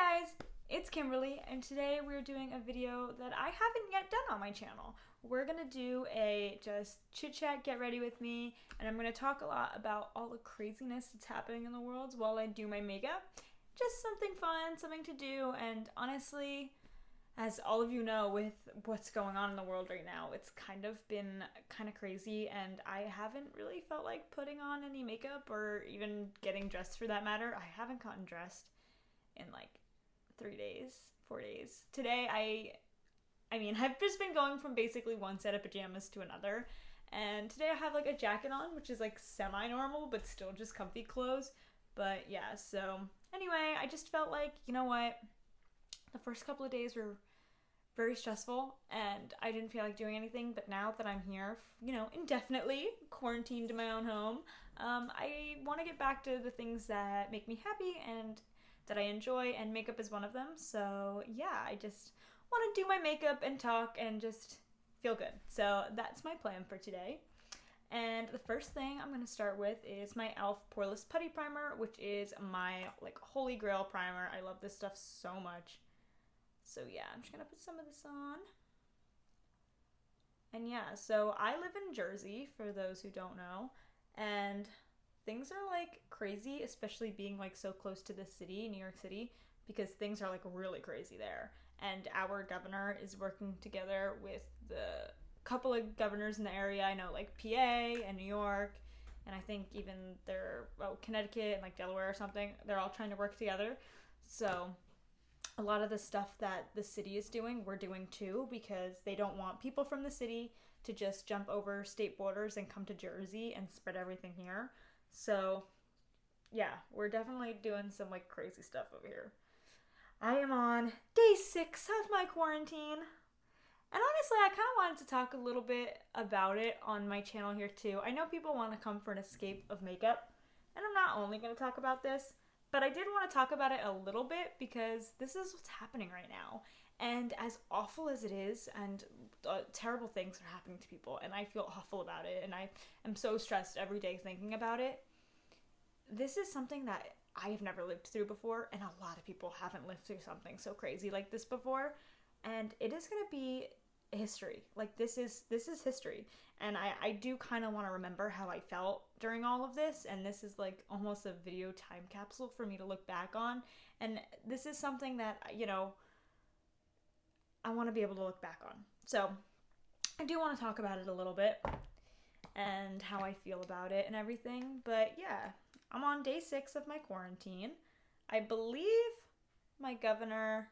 guys, it's Kimberly, and today we're doing a video that I haven't yet done on my channel. We're gonna do a just chit chat, get ready with me, and I'm gonna talk a lot about all the craziness that's happening in the world while I do my makeup. Just something fun, something to do, and honestly, as all of you know, with what's going on in the world right now, it's kind of been kind of crazy, and I haven't really felt like putting on any makeup or even getting dressed for that matter. I haven't gotten dressed in like 3 days, 4 days. Today, I mean, I've just been going from basically one set of pajamas to another, and today I have like a jacket on, which is like semi-normal, but still just comfy clothes. But yeah, so anyway, I just felt like, you know what? The first couple of days were very stressful and I didn't feel like doing anything, but now that I'm here, you know, indefinitely quarantined in my own home, I want to get back to the things that make me happy and that I enjoy, and makeup is one of them. So yeah, I just want to do my makeup and talk and just feel good. So that's my plan for today. And the first thing I'm going to start with is my e.l.f. Poreless Putty Primer, which is my like holy grail primer. I love this stuff so much. So yeah, I'm just going to put some of this on. And yeah, so I live in Jersey, for those who don't know, and things are like crazy, especially being like so close to the city, New York City, because things are like really crazy there. And our governor is working together with the couple of governors in the area. I know like PA and New York, and I think even Connecticut and like Delaware or something. They're all trying to work together. So a lot of the stuff that the city is doing, we're doing too, because they don't want people from the city to just jump over state borders and come to Jersey and spread everything here. So yeah, we're definitely doing some like crazy stuff over here. I am on day 6 of my quarantine. And honestly, I kind of wanted to talk a little bit about it on my channel here too. I know people want to come for an escape of makeup, and I'm not only going to talk about this, but I did want to talk about it a little bit because this is what's happening right now. And as awful as it is, and terrible things are happening to people, and I feel awful about it, and I am so stressed every day thinking about it, this is something that I have never lived through before, and a lot of people haven't lived through something so crazy like this before, and it is going to be history. Like, this is history, and I do kind of want to remember how I felt during all of this, and this is like almost a video time capsule for me to look back on, and this is something that, you know, I want to be able to look back on. So I do want to talk about it a little bit and how I feel about it and everything. But yeah, I'm on day 6 of my quarantine. I believe my governor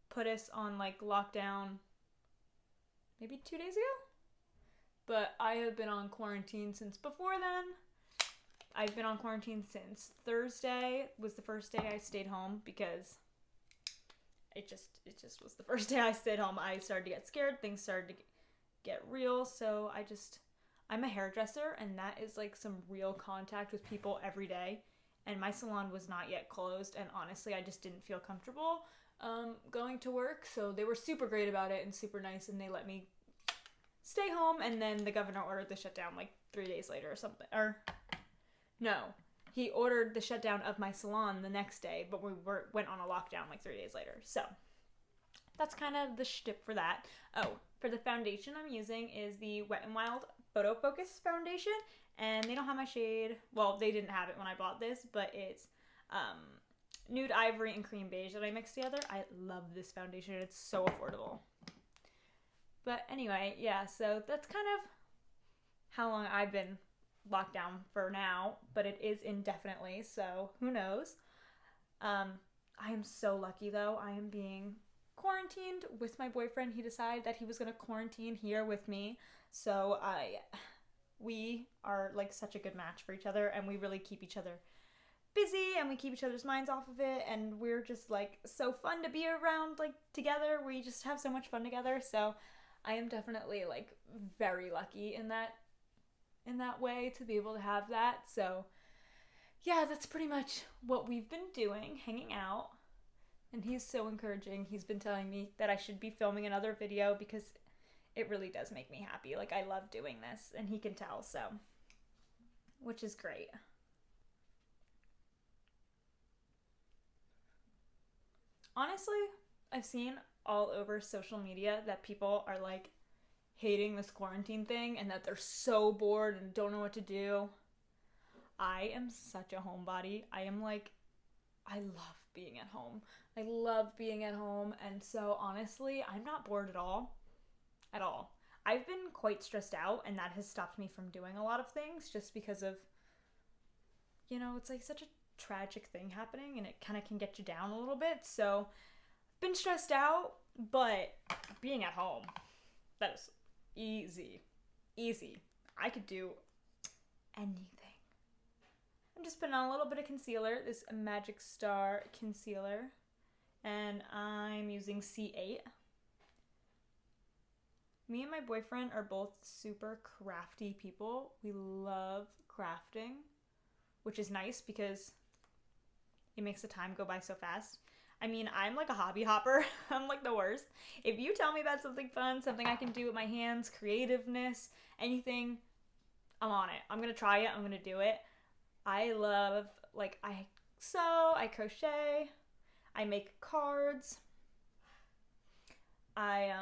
put us on like lockdown maybe 2 days ago, but I have been on quarantine since before then. I've been on quarantine since Thursday was the first day I stayed home, because it just was the first day I stayed home. I started to get scared. Things started to get real. So I'm a hairdresser, and that is like some real contact with people every day. And my salon was not yet closed. And honestly, I just didn't feel comfortable going to work. So they were super great about it and super nice. And they let me stay home. And then the governor ordered the shutdown like 3 days later or something. Or no. He ordered the shutdown of my salon the next day, but we went on a lockdown like 3 days later. So that's kind of the shtick for that. Oh, for the foundation I'm using is the Wet n Wild Photo Focus foundation, and they don't have my shade. Well, they didn't have it when I bought this, but it's nude ivory and cream beige that I mixed together. I love this foundation. It's so affordable. But anyway, yeah, so that's kind of how long I've been locked down for now, but it is indefinitely, so who knows. I am so lucky though. I am being quarantined with my boyfriend. He decided that he was going to quarantine here with me, so we are like such a good match for each other, and we really keep each other busy, and we keep each other's minds off of it, and we're just like so fun to be around, like together. We just have so much fun together, so I am definitely like very lucky in that way to be able to have that. So yeah, that's pretty much what we've been doing, hanging out. And he's so encouraging. He's been telling me that I should be filming another video because it really does make me happy. Like, I love doing this, and he can tell, so, which is great. honestly, I've seen all over social media that people are like hating this quarantine thing and that they're so bored and don't know what to do. I am such a homebody. I love being at home. I love being at home, and so honestly, I'm not bored at all. At all. I've been quite stressed out, and that has stopped me from doing a lot of things just because of, it's like such a tragic thing happening and it kind of can get you down a little bit. So, I've been stressed out, but being at home, that is easy. Easy. I could do anything. I'm just putting on a little bit of concealer, this Magic Star concealer, and I'm using C8. Me and my boyfriend are both super crafty people. We love crafting, which is nice because it makes the time go by so fast. I mean, I'm like a hobby hopper. I'm like the worst. If you tell me about something fun, something I can do with my hands, creativeness, anything, I'm on it. I'm gonna try it. I'm gonna do it. I love, I sew, I crochet, I make cards, I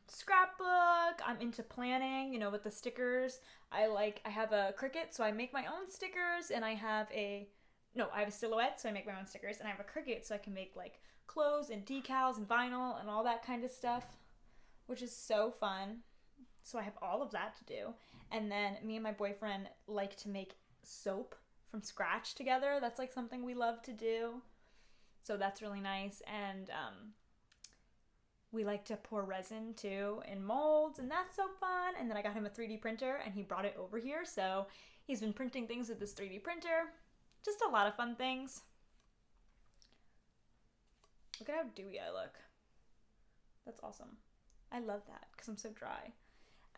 scrapbook, I'm into planning, with the stickers. I have a Cricut, so I make my own stickers, and I have a Silhouette, so I make my own stickers, and I have a Cricut, so I can make, clothes and decals and vinyl and all that kind of stuff, which is so fun. So I have all of that to do. And then me and my boyfriend like to make soap from scratch together. That's something we love to do. So that's really nice. And we like to pour resin too in molds, and that's so fun. And then I got him a 3D printer and he brought it over here. So he's been printing things with this 3D printer. Just a lot of fun things. Look at how dewy I look. That's awesome. I love that because I'm so dry.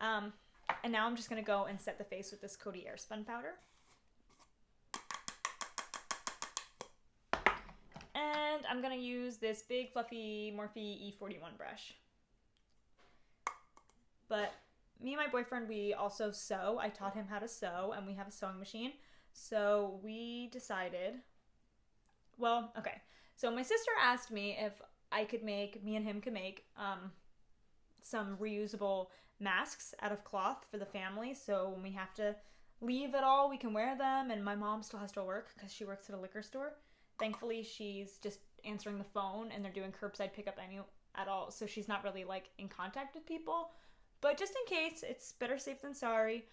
And now I'm just going to go and set the face with this Coty Airspun powder. And I'm going to use this big fluffy Morphe E41 brush. But me and my boyfriend, we also sew. I taught him how to sew, and we have a sewing machine. So we decided, so my sister asked me if me and him could make some reusable masks out of cloth for the family. So when we have to leave at all, we can wear them. And my mom still has to work because she works at a liquor store. Thankfully, she's just answering the phone and they're doing curbside pickup at all. So she's not really in contact with people. But just in case, it's better safe than sorry.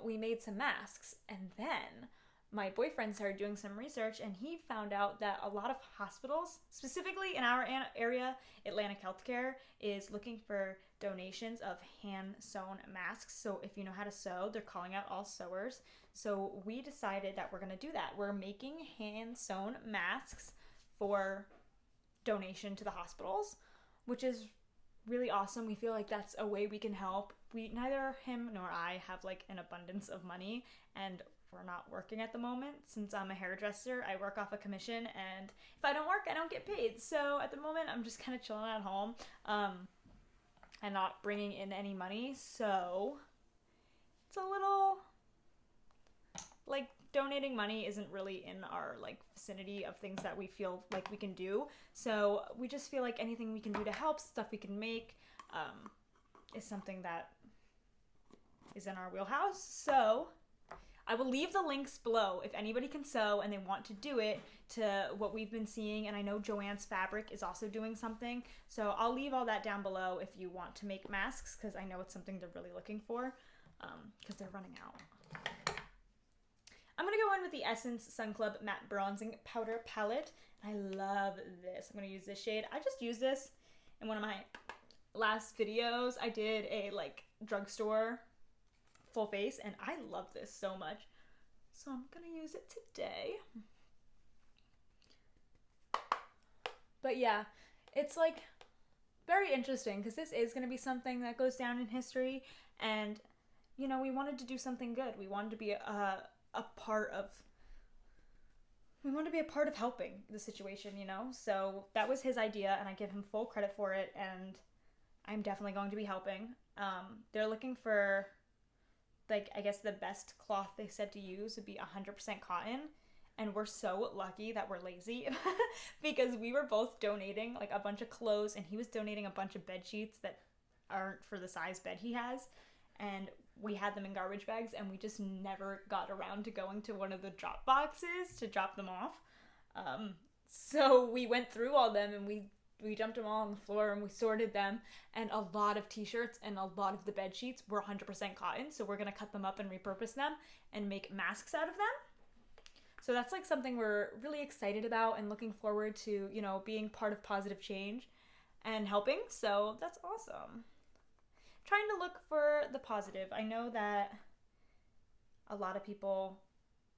We made some masks, and then my boyfriend started doing some research, and he found out that a lot of hospitals, specifically in our area, Atlantic Healthcare, is looking for donations of hand-sewn masks. So if you know how to sew, they're calling out all sewers. So we decided that we're going to do that. We're making hand-sewn masks for donation to the hospitals, which is really awesome. We feel like that's a way we can help. Neither him nor I have an abundance of money, and we're not working at the moment. Since I'm a hairdresser, I work off a commission, and if I don't work, I don't get paid. So at the moment, I'm just kind of chilling at home and not bringing in any money. So it's a little donating money isn't really in our vicinity of things that we feel like we can do. So we just feel like anything we can do to help, stuff we can make, is something that is in our wheelhouse. So I will leave the links below if anybody can sew and they want to do it, to what we've been seeing. And I know Joann Fabric is also doing something. So I'll leave all that down below if you want to make masks, because I know it's something they're really looking for, because they're running out. I'm going to go in with the Essence Sun Club Matte Bronzing Powder Palette. I love this. I'm going to use this shade. I just used this in one of my last videos. I did a drugstore full face, and I love this so much. So I'm going to use it today. But yeah, it's very interesting because this is going to be something that goes down in history, and we wanted to do something good. We wanted to be a part of helping the situation, so that was his idea, and I give him full credit for it, and I'm definitely going to be helping. They're looking for I guess the best cloth they said to use would be 100% cotton. And we're so lucky that we're lazy because we were both donating like a bunch of clothes and he was donating a bunch of bed sheets that aren't for the size bed he has. And we had them in garbage bags and we just never got around to going to one of the drop boxes to drop them off. So we went through all them and we dumped them all on the floor and we sorted them, and a lot of t-shirts and a lot of the bed sheets were 100% cotton, so we're gonna cut them up and repurpose them and make masks out of them. So that's like something we're really excited about and looking forward to, you know, being part of positive change and helping. So that's awesome. Trying to look for the positive. I know that a lot of people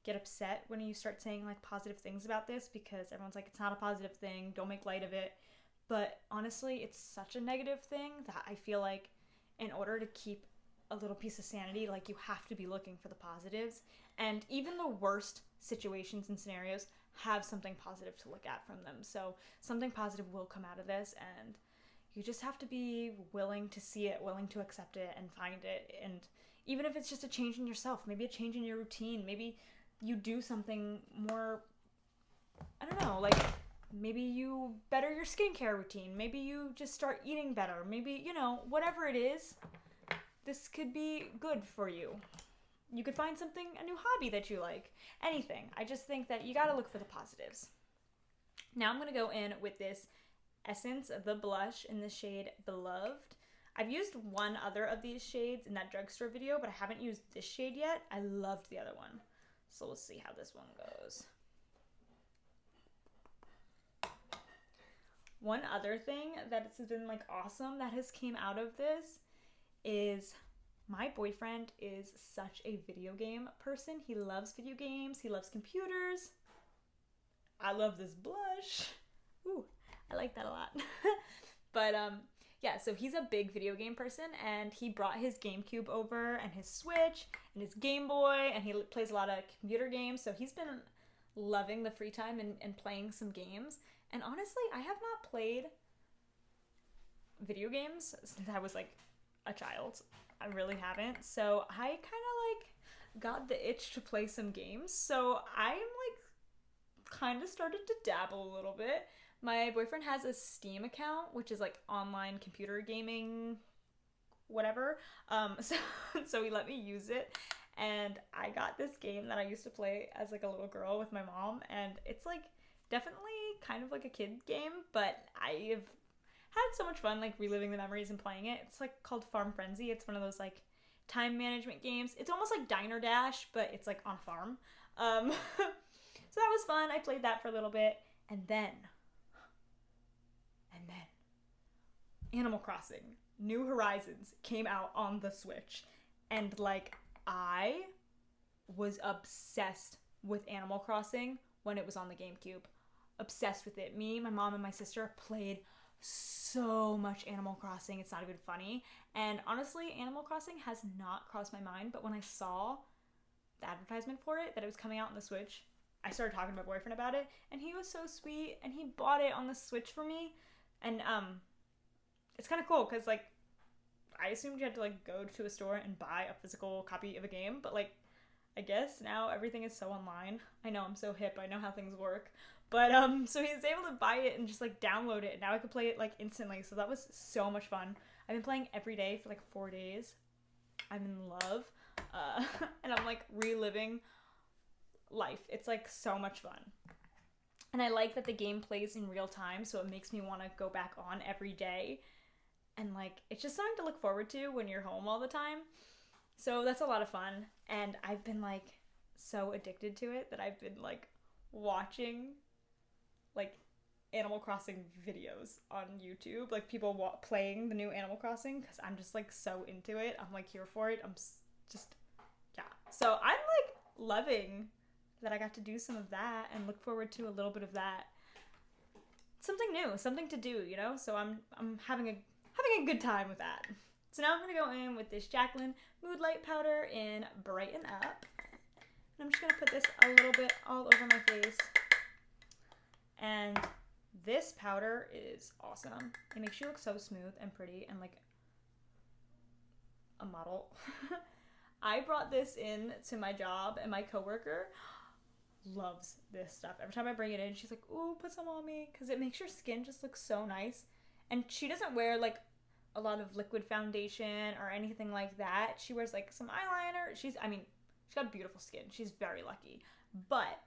get upset when you start saying like positive things about this because everyone's like, it's not a positive thing, don't make light of it. But honestly, it's such a negative thing that I feel like in order to keep a little piece of sanity, like you have to be looking for the positives. And even the worst situations and scenarios have something positive to look at from them. So something positive will come out of this, and you just have to be willing to see it, willing to accept it and find it. And even if it's just a change in yourself, maybe a change in your routine, maybe you do something more, I don't know, like maybe you better your skincare routine, maybe you just start eating better, maybe, you know, whatever it is, this could be good for you. You could find something, a new hobby that you like, anything. I just think that you gotta look for the positives. Now I'm gonna go in with this Essence of the blush in the shade Beloved. I've used one other of these shades in that drugstore video, but I haven't used this shade yet. I loved the other one. So we'll see how this one goes. One other thing that's been like awesome that has came out of this is my boyfriend is such a video game person. He loves video games. He loves computers. I love this blush. Ooh, I like that a lot. But yeah, so he's a big video game person, and he brought his GameCube over and his Switch and his Game Boy, and he plays a lot of computer games. So he's been loving the free time and playing some games. And honestly, I have not played video games since I was like a child. I really haven't. So I kind of like got the itch to play some games. So I'm like kind of started to dabble a little bit. My boyfriend has a Steam account, which is like online computer gaming, whatever. So he let me use it. And I got this game that I used to play as like a little girl with my mom. And it's like definitely kind of like a kid game, but I've had so much fun like reliving the memories and playing it. It's like called Farm Frenzy. It's one of those like time management games. It's almost like Diner Dash, but it's like on a farm. So that was fun. I played that for a little bit, and then Animal Crossing New Horizons came out on the Switch, and like I was obsessed with Animal Crossing when it was on the GameCube. Obsessed with it. Me, my mom, and my sister played so much Animal Crossing. It's not even funny. And honestly, Animal Crossing has not crossed my mind, but when I saw the advertisement for it, that it was coming out on the Switch, I started talking to my boyfriend about it, and he was so sweet, and he bought it on the Switch for me. And it's kind of cool because like I assumed you had to like go to a store and buy a physical copy of a game, but like I guess now everything is so online. I know, I'm so hip, I know how things work. But so he was able to buy it and just like download it, and now I could play it like instantly. So that was so much fun. I've been playing every day for like 4 days. I'm in love. And I'm like reliving life. It's like so much fun. And I like that the game plays in real time, so it makes me want to go back on every day. And like it's just something to look forward to when you're home all the time. So that's a lot of fun. And I've been like so addicted to it that I've been like watching like Animal Crossing videos on YouTube, like people playing the new Animal Crossing, because I'm just like so into it. I'm like here for it. I'm just, yeah. So I'm like loving that I got to do some of that and look forward to a little bit of that. Something new, something to do, you know? So I'm having a good time with that. So now I'm going to go in with this Jaclyn Mood Light Powder in Brighten Up. And I'm just going to put this a little bit all over my face. And this powder is awesome. It makes you look so smooth and pretty and like a model. I brought this in to my job, and my coworker loves this stuff. Every time I bring it in, she's like, ooh, put some on me, because it makes your skin just look so nice. And she doesn't wear like a lot of liquid foundation or anything like that. She wears like some eyeliner. She's got beautiful skin. She's very lucky. But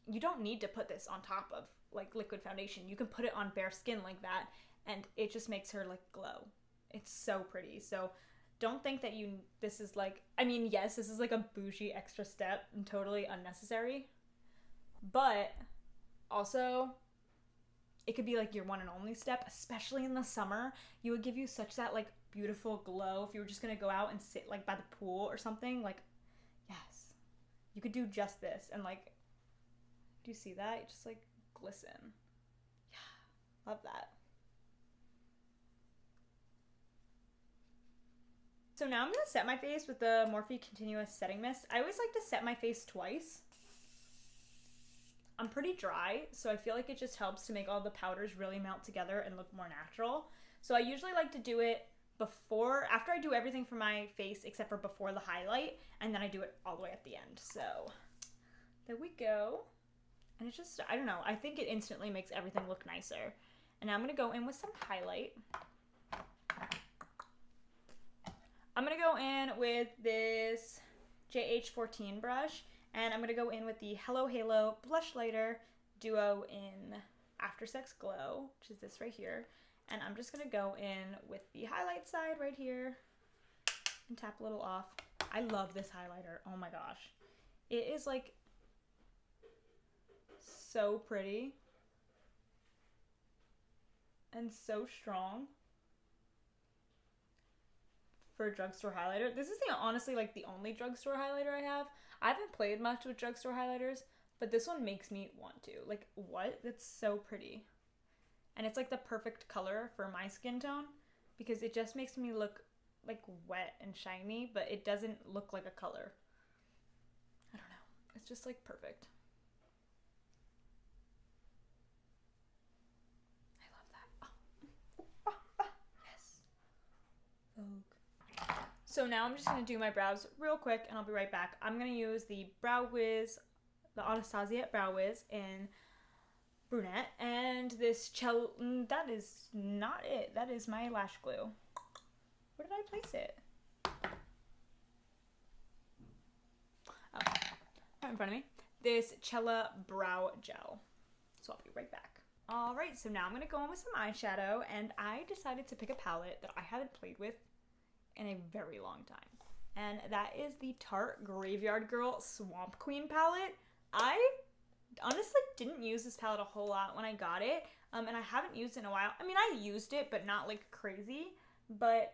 you don't need to put this on top of like liquid foundation. You can put it on bare skin like that, and it just makes her like glow. It's so pretty. So don't think that this is like, yes, this is like a bougie extra step and totally unnecessary, but also it could be like your one and only step, especially in the summer. You would give you such that like beautiful glow if you were just gonna go out and sit like by the pool or something. Like, yes, you could do just this, and like, do you see that? It just like glisten. Yeah, love that. So now I'm going to set my face with the Morphe Continuous Setting Mist. I always like to set my face twice. I'm pretty dry, so I feel like it just helps to make all the powders really melt together and look more natural. So I usually like to do it after I do everything for my face except for before the highlight, and then I do it all the way at the end. So there we go. And it's just, I don't know, I think it instantly makes everything look nicer. And now I'm going to go in with some highlight. I'm going to go in with this JH14 brush, and I'm going to go in with the Hello Halo Blushlighter Duo in After Sex Glow, which is this right here. And I'm just going to go in with the highlight side right here and tap a little off. I love this highlighter. Oh my gosh. It is like so pretty and so strong. For a drugstore highlighter. This is honestly like the only drugstore highlighter I have. I haven't played much with drugstore highlighters, but this one makes me want to. Like, what? That's so pretty. And it's like the perfect color for my skin tone because it just makes me look like wet and shiny, but it doesn't look like a color. I don't know. It's just like perfect. I love that. Yes. Vogue. So now I'm just going to do my brows real quick, and I'll be right back. I'm going to use the the Anastasia Brow Wiz in Brunette, and this that is not it. That is my lash glue. Where did I place it? Oh, right in front of me. This Chella Brow Gel. So I'll be right back. Alright, so now I'm going to go in with some eyeshadow, and I decided to pick a palette that I haven't played with in a very long time. And that is the Tarte Graveyard Girl Swamp Queen palette. I honestly didn't use this palette a whole lot when I got it, and I haven't used it in a while. I used it, but not like crazy, but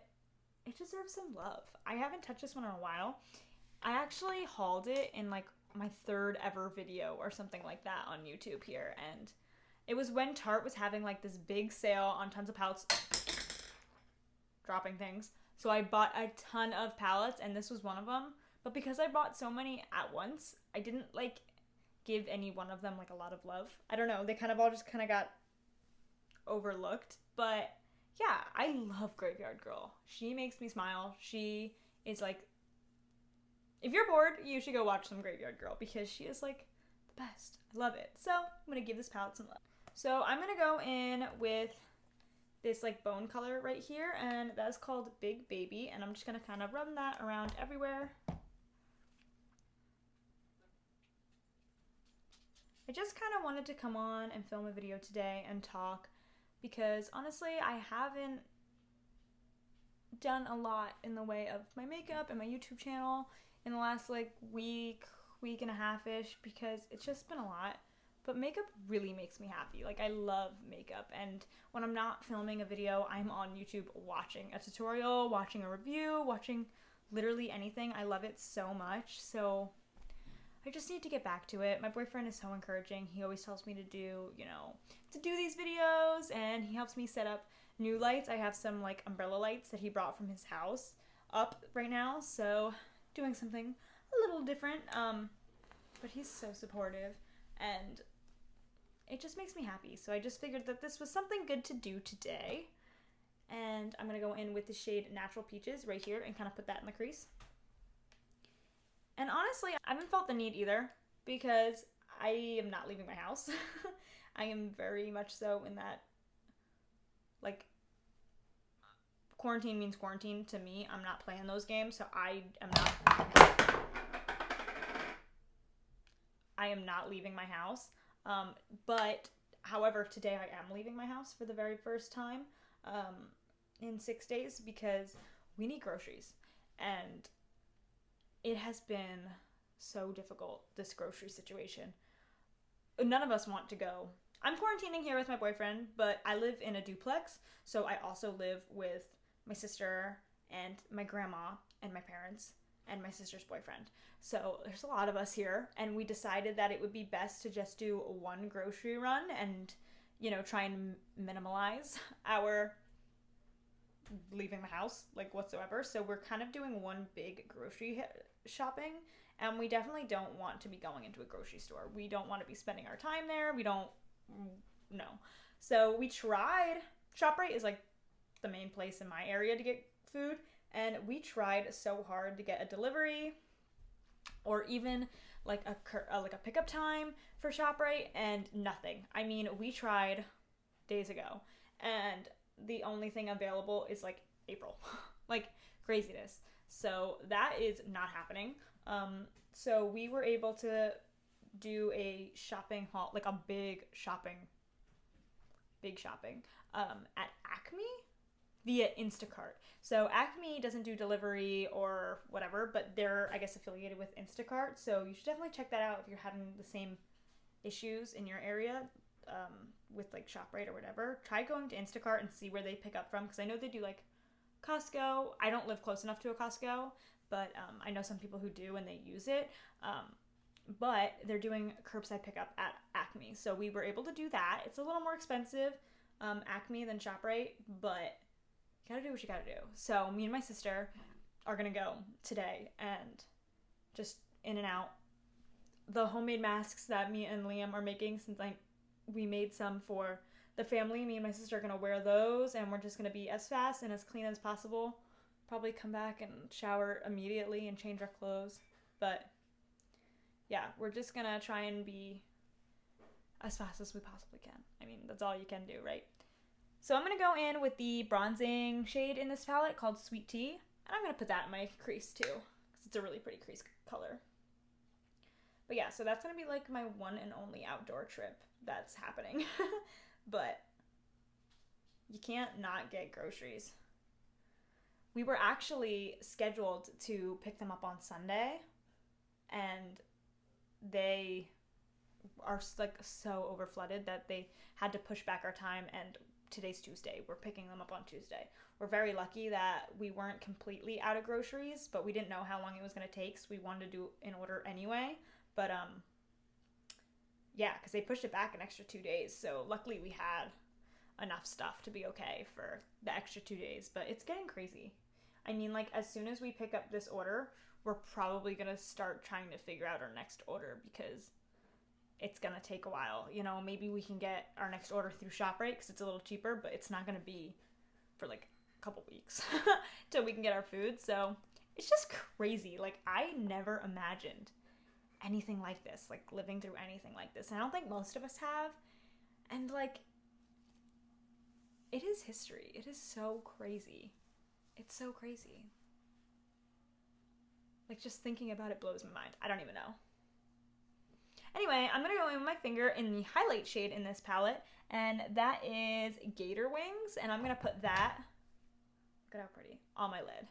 it deserves some love. I haven't touched this one in a while. I actually hauled it in like my 3rd ever video or something like that on YouTube here, and it was when Tarte was having like this big sale on tons of palettes. Dropping things. So I bought a ton of palettes, and this was one of them. But because I bought so many at once, I didn't like give any one of them like a lot of love. I don't know. They kind of all just kind of got overlooked. But yeah, I love Graveyard Girl. She makes me smile. She is like, if you're bored, you should go watch some Graveyard Girl because she is like the best. I love it. So I'm going to give this palette some love. So I'm going to go in with this like bone color right here, and that's called Big Baby, and I'm just gonna kind of rub that around everywhere. I just kind of wanted to come on and film a video today and talk because honestly I haven't done a lot in the way of my makeup and my YouTube channel in the last like week and a half-ish because it's just been a lot. But makeup really makes me happy. Like, I love makeup, and when I'm not filming a video, I'm on YouTube watching a tutorial, watching a review, watching literally anything. I love it so much, so I just need to get back to it. My boyfriend is so encouraging. He always tells me to do, to do these videos, and he helps me set up new lights. I have some, like, umbrella lights that he brought from his house up right now, so doing something a little different, but he's so supportive, and it just makes me happy. So I just figured that this was something good to do today. And I'm going to go in with the shade Natural Peaches right here and kind of put that in the crease. And honestly, I haven't felt the need either because I am not leaving my house. I am very much so in that, like, quarantine means quarantine to me. I'm not playing those games, so I am not leaving my house. But however, today I am leaving my house for the very first time in 6 days because we need groceries. And it has been so difficult, this grocery situation. None of us want to go. I'm quarantining here with my boyfriend, but I live in a duplex, so I also live with my sister and my grandma and my parents and my sister's boyfriend. So there's a lot of us here, and we decided that it would be best to just do one grocery run and, you know, try and minimalize our leaving the house, like, whatsoever. So we're kind of doing one big grocery shopping, and we definitely don't want to be going into a grocery store. We don't want to be spending our time there. We don't, no. So we tried, ShopRite is like the main place in my area to get food, and we tried so hard to get a delivery or even like a pickup time for ShopRite, and nothing. I mean, we tried days ago, and the only thing available is like April. Like, craziness. So that is not happening. So we were able to do a shopping haul, like a big shopping at Acme via Instacart. So Acme doesn't do delivery or whatever, but they're, I guess, affiliated with Instacart. So you should definitely check that out if you're having the same issues in your area with like ShopRite or whatever. Try going to Instacart and see where they pick up from, because I know they do like Costco. I don't live close enough to a Costco, but I know some people who do and they use it. But they're doing curbside pickup at Acme. So we were able to do that. It's a little more expensive, Acme, than ShopRite, but you gotta do what you gotta do. So me and my sister are gonna go today and just in and out. The homemade masks that me and Liam are making, since we made some for the family, me and my sister are gonna wear those, and we're just gonna be as fast and as clean as possible. Probably come back and shower immediately and change our clothes. But yeah, we're just gonna try and be as fast as we possibly can. I mean, that's all you can do, right? So I'm gonna go in with the bronzing shade in this palette called Sweet Tea, and I'm gonna put that in my crease too, because it's a really pretty crease color. But yeah, so that's gonna be like my one and only outdoor trip that's happening. But you can't not get groceries. We were actually scheduled to pick them up on Sunday, and they are like so overflooded that they had to push back our time, and today's Tuesday. We're picking them up on Tuesday. We're very lucky that we weren't completely out of groceries, but we didn't know how long it was going to take, so we wanted to do an order anyway. But yeah, because they pushed it back an extra 2 days, so luckily we had enough stuff to be okay for the extra 2 days. But it's getting crazy. I mean, like, as soon as we pick up this order, we're probably going to start trying to figure out our next order, because it's going to take a while. You know, maybe we can get our next order through ShopRite because it's a little cheaper, but it's not going to be for like a couple weeks till we can get our food. So it's just crazy. Like, I never imagined anything like this, like living through anything like this. And I don't think most of us have. And like, it is history. It is so crazy. It's so crazy. Like, just thinking about it blows my mind. I don't even know. Anyway, I'm going to go in with my finger in the highlight shade in this palette, and that is Gator Wings, and I'm going to put that, look at how pretty, on my lid.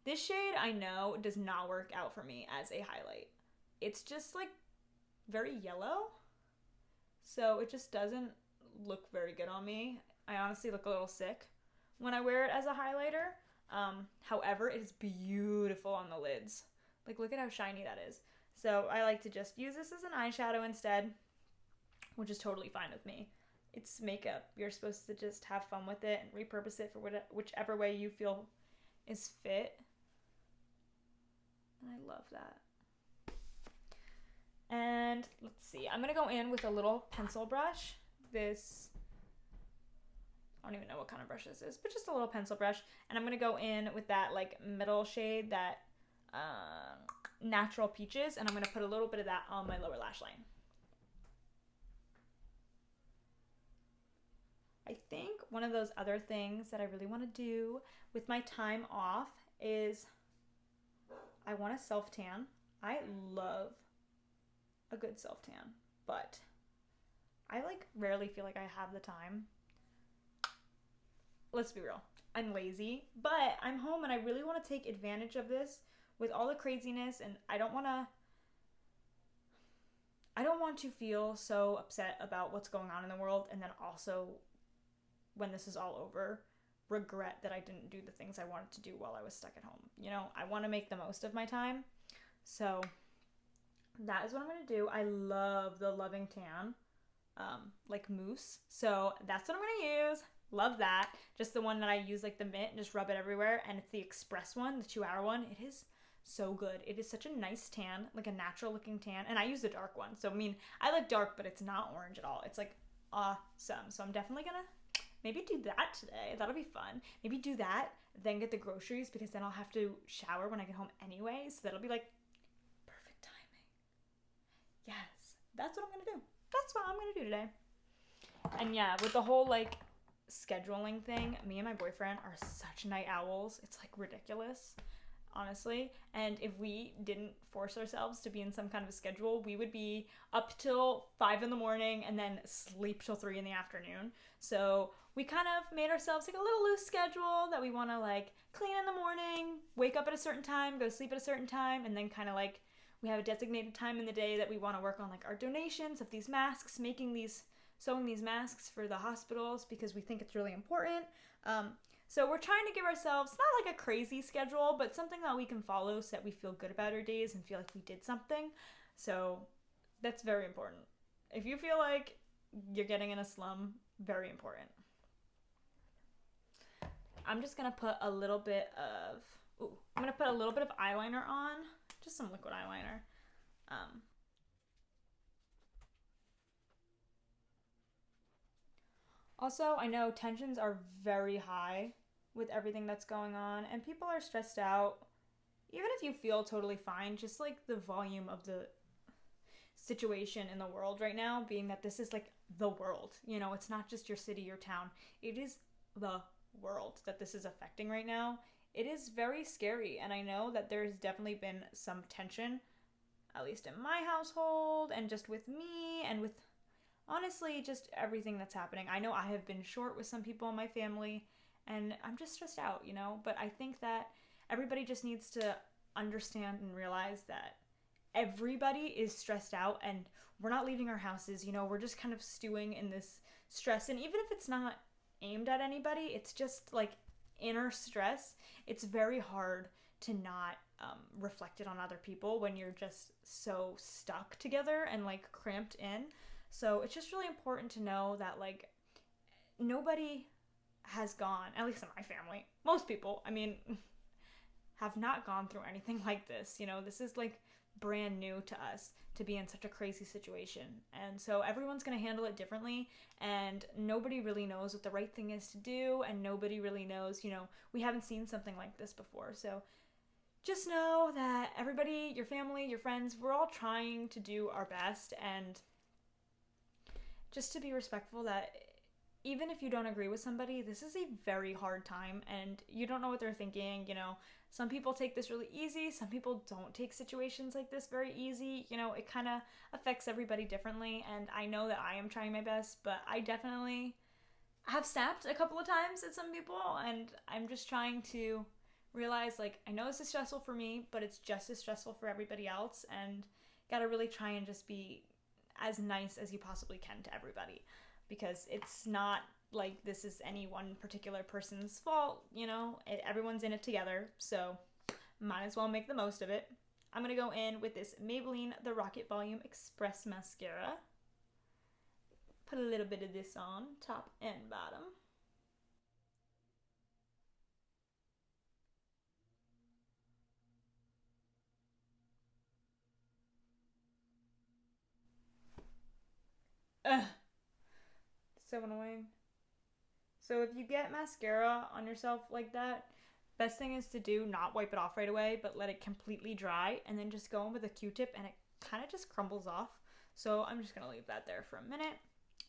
This shade, I know, does not work out for me as a highlight. It's just, like, very yellow, so it just doesn't look very good on me. I honestly look a little sick when I wear it as a highlighter. However, it is beautiful on the lids. Like, look at how shiny that is. So I like to just use this as an eyeshadow instead, which is totally fine with me. It's makeup. You're supposed to just have fun with it and repurpose it for whichever way you feel is fit. And I love that. And let's see. I'm going to go in with a little pencil brush. This, I don't even know what kind of brush this is, but just a little pencil brush. And I'm going to go in with that like middle shade, that Natural Peaches, and I'm going to put a little bit of that on my lower lash line. I think one of those other things that I really want to do with my time off is I want to self-tan. I love a good self-tan, but I like rarely feel like I have the time. Let's be real. I'm lazy, but I'm home and I really want to take advantage of this with all the craziness, and I don't want to feel so upset about what's going on in the world, and then also when this is all over, regret that I didn't do the things I wanted to do while I was stuck at home. You know, I want to make the most of my time. So that is what I'm going to do. I love the Loving Tan, like mousse. So that's what I'm going to use. Love that. Just the one that I use, like the mint, and just rub it everywhere. And it's the Express one, the 2-hour one. It is so good. It is such a nice tan, like a natural looking tan. And I use the dark one. So, I mean, I like dark, but it's not orange at all. It's like awesome. So I'm definitely going to maybe do that today. That'll be fun. Maybe do that, then get the groceries, because then I'll have to shower when I get home anyway. So that'll be like perfect timing. Yes, that's what I'm going to do. That's what I'm going to do today. And yeah, with the whole like scheduling thing, me and my boyfriend are such night owls. It's like ridiculous, honestly. And if we didn't force ourselves to be in some kind of a schedule, we would be up till 5 in the morning and then sleep till 3 in the afternoon. So we kind of made ourselves like a little loose schedule that we want to like clean in the morning, wake up at a certain time, go to sleep at a certain time, and then kind of like we have a designated time in the day that we want to work on like our donations of these masks, sewing these masks for the hospitals, because we think it's really important. So we're trying to give ourselves not like a crazy schedule, but something that we can follow so that we feel good about our days and feel like we did something. So that's very important. If you feel like you're getting in a slum, very important. I'm just gonna put a little bit of eyeliner on, just some liquid eyeliner. Also, I know tensions are very high with everything that's going on, and people are stressed out. Even if you feel totally fine, just like the volume of the situation in the world right now, being that this is like the world, you know, it's not just your city, your town, it is the world that this is affecting right now. It is very scary, and I know that there's definitely been some tension, at least in my household, and just with me, and with honestly just everything that's happening. I know I have been short with some people in my family, and I'm just stressed out, you know, but I think that everybody just needs to understand and realize that everybody is stressed out, and we're not leaving our houses, you know, we're just kind of stewing in this stress. And even if it's not aimed at anybody, it's just like inner stress. It's very hard to not reflect it on other people when you're just so stuck together and like cramped in. So it's just really important to know that like nobody has gone, at least in my family, most people, I mean, have not gone through anything like this. You know, this is like brand new to us to be in such a crazy situation. And so everyone's going to handle it differently, and nobody really knows what the right thing is to do, and nobody really knows, you know, we haven't seen something like this before. So just know that everybody, your family, your friends, we're all trying to do our best, and just to be respectful that even if you don't agree with somebody, this is a very hard time, and you don't know what they're thinking. You know, some people take this really easy, some people don't take situations like this very easy. You know, it kind of affects everybody differently, and I know that I am trying my best, but I definitely have snapped a couple of times at some people, and I'm just trying to realize, like, I know this is stressful for me, but it's just as stressful for everybody else, and gotta really try and just be as nice as you possibly can to everybody, because it's not like this is any one particular person's fault, you know, everyone's in it together, so might as well make the most of it. I'm gonna go in with this Maybelline The Rocket Volume Express Mascara. Put a little bit of this on, top and bottom. Ugh. So annoying. So if you get mascara on yourself like that, Best thing is to do, not wipe it off right away, but let it completely dry and then just go in with a Q-tip and it kind of just crumbles off. So I'm just going to leave that there for a minute.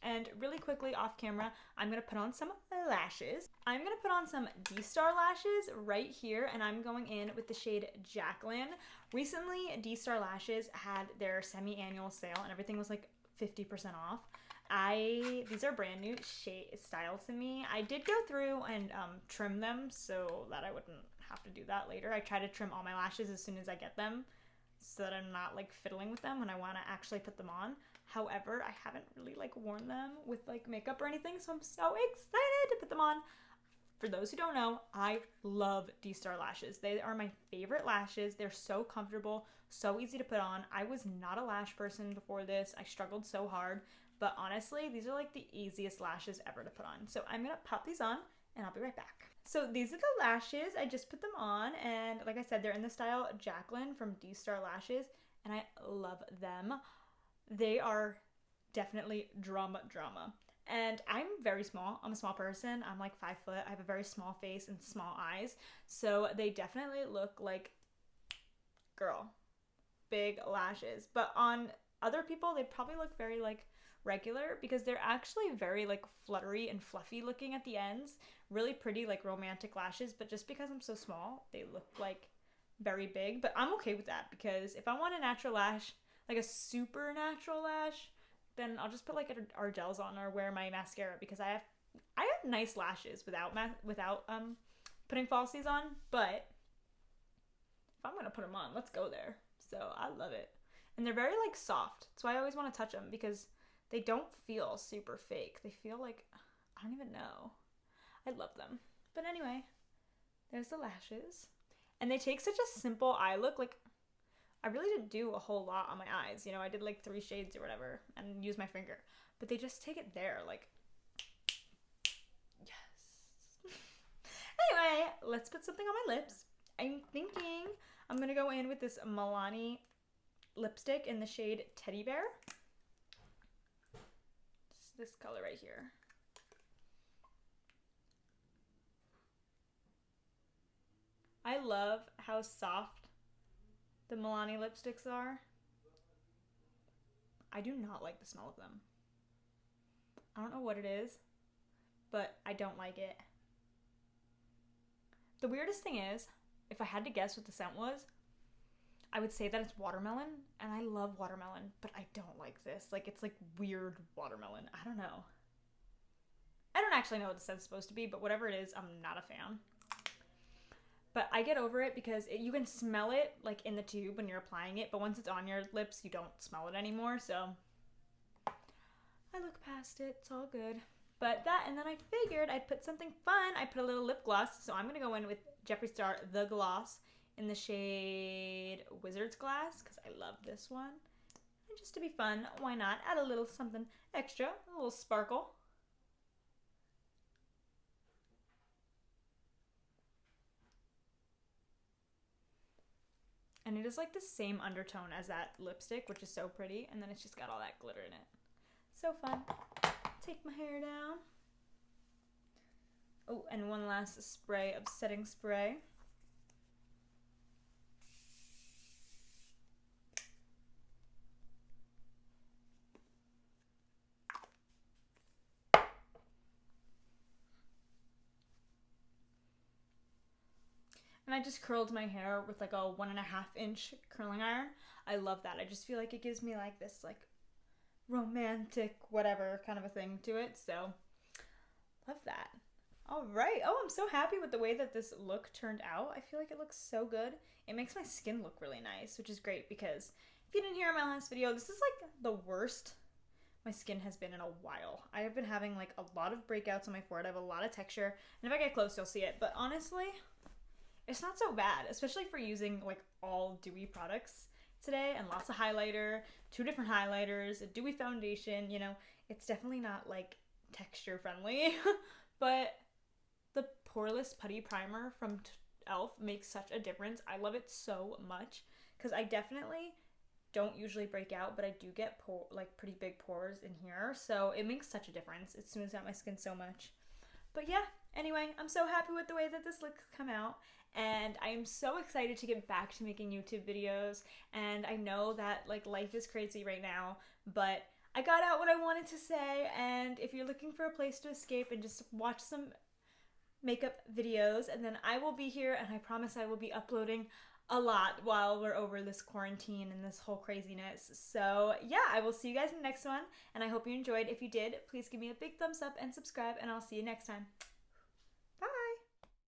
And really quickly off camera, I'm going to put on some lashes. I'm going to put on some DSTAR Lashes right here, and I'm going in with the shade Jaclyn. Recently, DSTAR Lashes had their semi-annual sale and everything was like 50% off. These are brand new styles to me. I did go through and trim them so that I wouldn't have to do that later. I try to trim all my lashes as soon as I get them so that I'm not like fiddling with them when I want to actually put them on. However, I haven't really like worn them with like makeup or anything, so I'm so excited to put them on. For those who don't know, I love DSTAR Lashes. They are my favorite lashes. They're so comfortable, so easy to put on. I was not a lash person before this. I struggled so hard, but honestly, these are like the easiest lashes ever to put on. So I'm gonna pop these on and I'll be right back. So these are the lashes. I just put them on, and like I said, they're in the style Jaclyn from DSTAR Lashes, and I love them. They are definitely drama. And I'm very small. I'm a small person. I'm like 5 foot. I have a very small face and small eyes. So they definitely look like, girl, big lashes. But on other people, they probably look very like regular because they're actually very like fluttery and fluffy looking at the ends. Really pretty like romantic lashes. But just because I'm so small, they look like very big. But I'm okay with that because if I want a natural lash, like a super natural lash, then I'll just put like our gels on or wear my mascara because I have nice lashes without putting falsies on, but if I'm gonna put them on, let's go there. So I love it. And they're very like soft, so I always want to touch them because they don't feel super fake. They feel like, I don't even know. I love them. But anyway, there's the lashes. And they take such a simple eye look. Like, I really didn't do a whole lot on my eyes. You know, I did like 3 shades or whatever and use my finger. But they just take it there, like, yes. Anyway, let's put something on my lips. I'm thinking I'm going to go in with this Milani lipstick in the shade Teddy Bear. Just this color right here. I love how soft the Milani lipsticks are. I do not like the smell of them. I don't know what it is, but I don't like it. The weirdest thing is, if I had to guess what the scent was, I would say that it's watermelon, and I love watermelon, but I don't like this. Like, it's like weird watermelon. I don't know. I don't actually know what the scent's supposed to be, but whatever it is, I'm not a fan. But I get over it because you can smell it like in the tube when you're applying it, but once it's on your lips, you don't smell it anymore. So I look past it. It's all good. But that, and then I figured I'd put something fun. I put a little lip gloss. So I'm going to go in with Jefree Star The Gloss in the shade Wizard's Glass because I love this one. And just to be fun, why not add a little something extra, a little sparkle. And it is like the same undertone as that lipstick, which is so pretty. And then it's just got all that glitter in it. So fun. Take my hair down. Oh, and one last spray of setting spray. And I just curled my hair with like a 1.5 inch curling iron. I love that. I just feel like it gives me like this like romantic whatever kind of a thing to it. So love that. All right. Oh, I'm so happy with the way that this look turned out. I feel like it looks so good. It makes my skin look really nice, which is great because if you didn't hear in my last video, this is like the worst my skin has been in a while. I have been having like a lot of breakouts on my forehead. I have a lot of texture. And if I get close, you'll see it. But honestly, it's not so bad, especially for using like all dewy products today and lots of highlighter, 2 different highlighters, a dewy foundation, you know, it's definitely not like texture friendly, but the Poreless Putty Primer from e.l.f. makes such a difference. I love it so much because I definitely don't usually break out, but I do get like pretty big pores in here, so it makes such a difference. It smooths out my skin so much. But yeah, Anyway, I'm so happy with the way that this look's come out, and I am so excited to get back to making YouTube videos. And I know that like life is crazy right now, but I got out what I wanted to say. And if you're looking for a place to escape and just watch some makeup videos, and then I will be here, and I promise I will be uploading a lot while we're over this quarantine and this whole craziness. So yeah, I will see you guys in the next one, and I hope you enjoyed. If you did, please give me a big thumbs up and subscribe, and I'll see you next time.